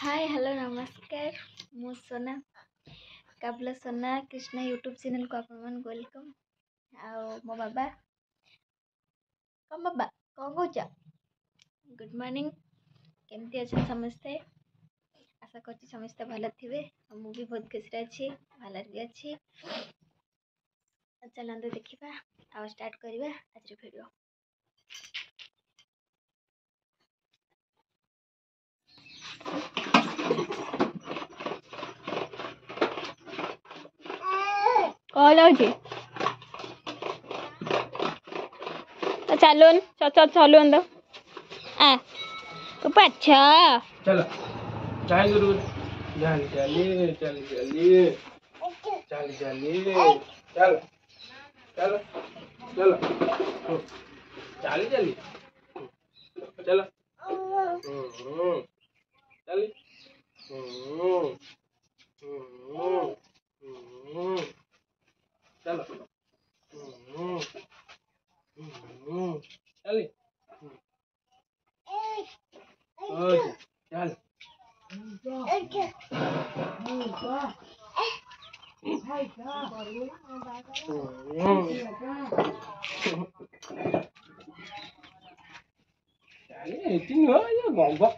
Hi hello नमस्कार मु सोना काबला सोना कृष्णा यूट्यूब चैनल को आपण मन वेलकम आओ मो बाबा कम बाबा कौन कौच गुड मॉर्निंग केमती अच्छा समस्ते आशा करছি समस्ते भल थे मु भी बहुत खुशी अच्छी भल भी अच्छी चलते देखा आ स्टार्ट करवा आज वीडियो। कॉल चलून चलून दो अच्छा चलो चाय जरूर चल चलिए चल चलिए चल चलिए चल चल चलो चल चलिए चलो चल चलो चलिए चल इतनी हो ये गंगा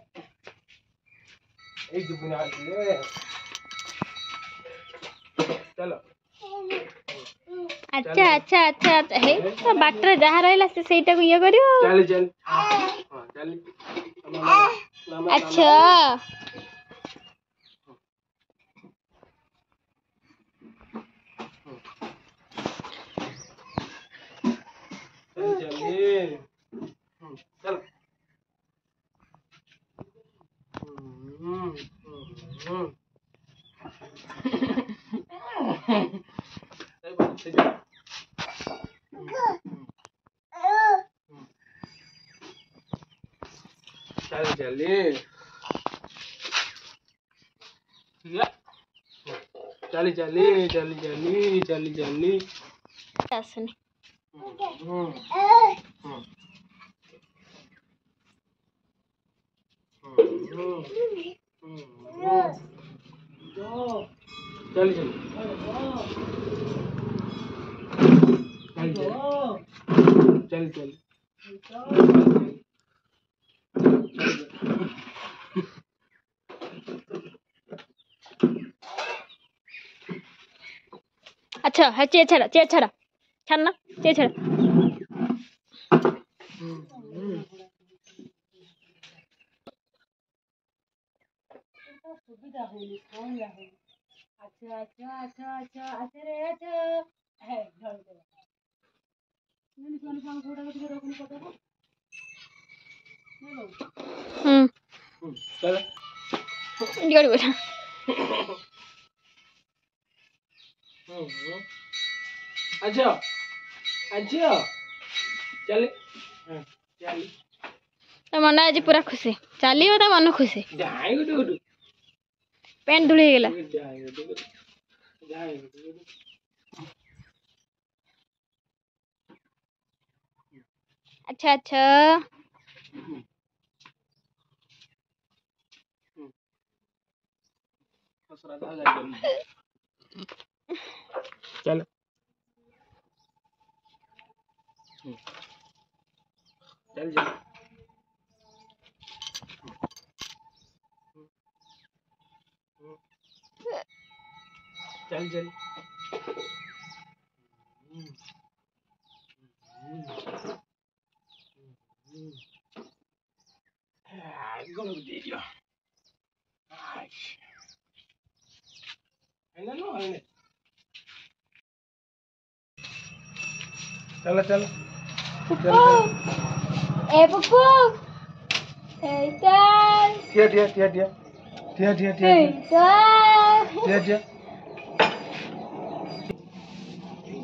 एक बुना दे चलो अच्छा अच्छा अच्छा हे तो बाटर जहाँ रहा से सेटा को ये करियो चल चल हां चल अच्छा चल चलिए चल चल चलिए चली चली चली चली चली चली आसनी चल चल चल चल अच्छा है चेयर छड़ा छाड़ना चेयर छड़ा सुविधा होली कौन रहे अच्छा अच्छा अच्छा अच्छा अच्छा रे अच्छा है ढल दे मैंने कौन काम थोड़ा कुछ रोकने को तो चल जोड़ बोला अच्छा अच्छा चल चल तो मन आज पूरा खुशी चलिए तो मन खुशी जाए गुडू गुडू पेंट धुली गला जाए गुडू जाए गुडू अच्छा अच्छा चल चल चल चल चल गलत दे दिया है ना नो है चल चल पुप्पू ए पुप्पू ए चल ठिया ठिया ठिया ठिया ठिया ठिया ठिया ए चल ठिया ठिया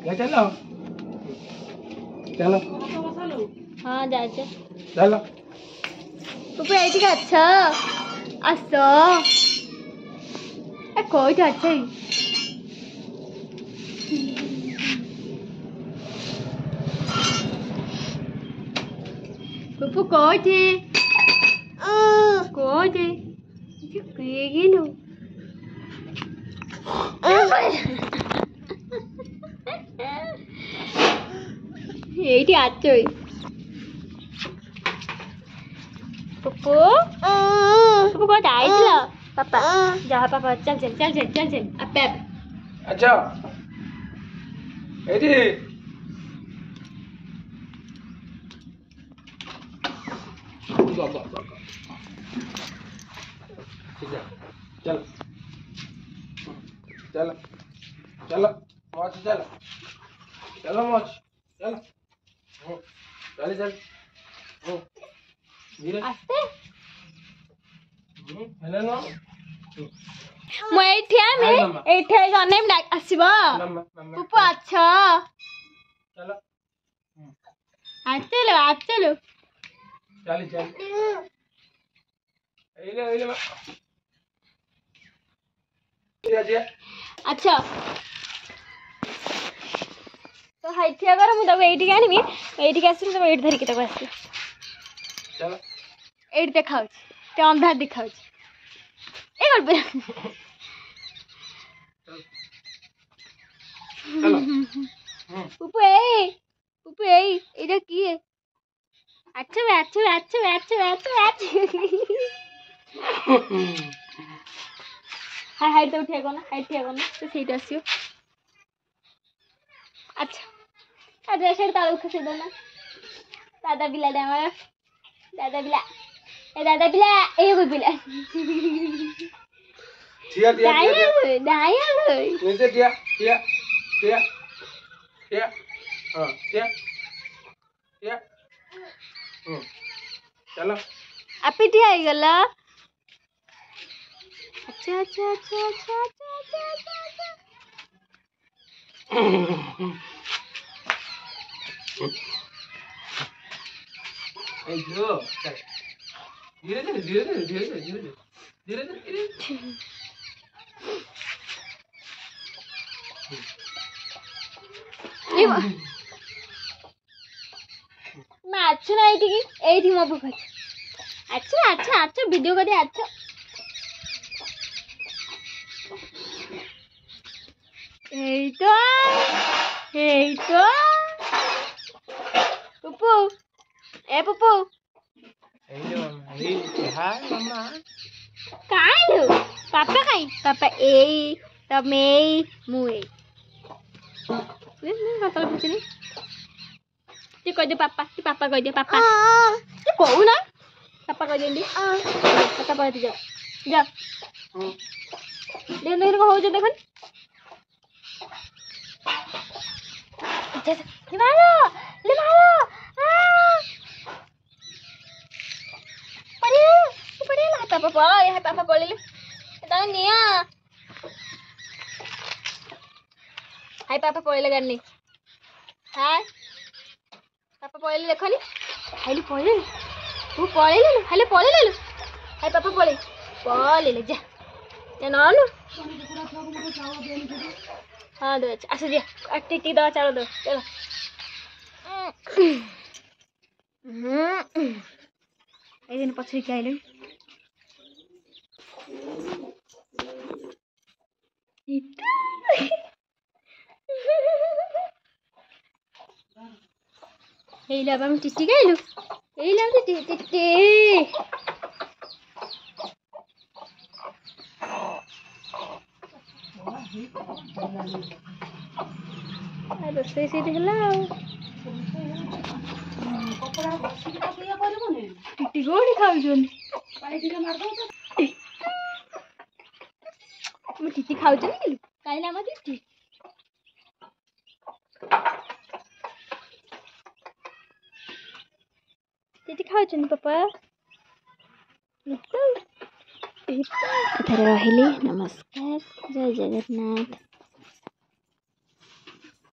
क्या चलो चलो हाँ जाए चलो पुप्पू ऐठी का अच्छा असो ए कोई तो अच्छा ही पुप्पू कोई थी କିଏ କିଲୋ ଏଇଠି ଆଚ पुप्पू पुप्पू कौन आइला पापा जा पापा चल चल चल चल चल चल अपे अच्छा एडी चल चल चल मौज चल चलो मौज चल चल चल धीरे आस्ते हेलो नो मैं एठिया में एठे जने में आसीबो पुप्पू अच्छा चलो चलो चल चल एले अच्छा तो हाइठिया कर मु तब एठी आनिबी एठी आसी तब एठी धरिक तक आसी चलो एठी देखाउ ते अंधार देखाउ ए कर पे चलो पुप्पू एटा की है अच्छा हाय हाइट तो उठिया कोना हाइट ठिया कोना तो सीट आसियो अच्छा अरे शेर ताळू खसे दो ना दादा बिला दे हमारा दादा बिला ए कोई बिला दिया दाया नीचे दिया हां दिया चलो आपी ठिया आई गला अच्छा ए जो चल धीरे मैं अच्छा ना थी ए थी मो बुक अच्छा वीडियो कर अच्छा पुप्पू ए पुप्पू हाय मम्मा काई लो पापा ए तमे मुए नहीं कतल पूछनी तू कह दे पापा कह दे पापा तू कहू ना पापा कह दे पापा कह दे जा देख को हो जो देखन ले मारो पड़े ला पापा ये पापा पड़े ले ता निया हाय पापा पड़े करनी हाय पापा पड़े देखनी हाय पड़े तू पड़े ले हाय पड़े ले हाय पापा पड़े ले जा नानू हाँ दो अच्छा जी टिटी दवा चालो दो चलो दिन पछरी के आइले एइला हम टिटी गइलु एइला हम टिटी रोसे से देखला कपड़ा बसी का किया करबो ने टिटी गोड़ी खाउजन पानी टिके मार दो मैं टिटी खाउजन कि काइला म टिटी खाउजन पापा तो रहिले नमस्कार जय जगन्नाथ।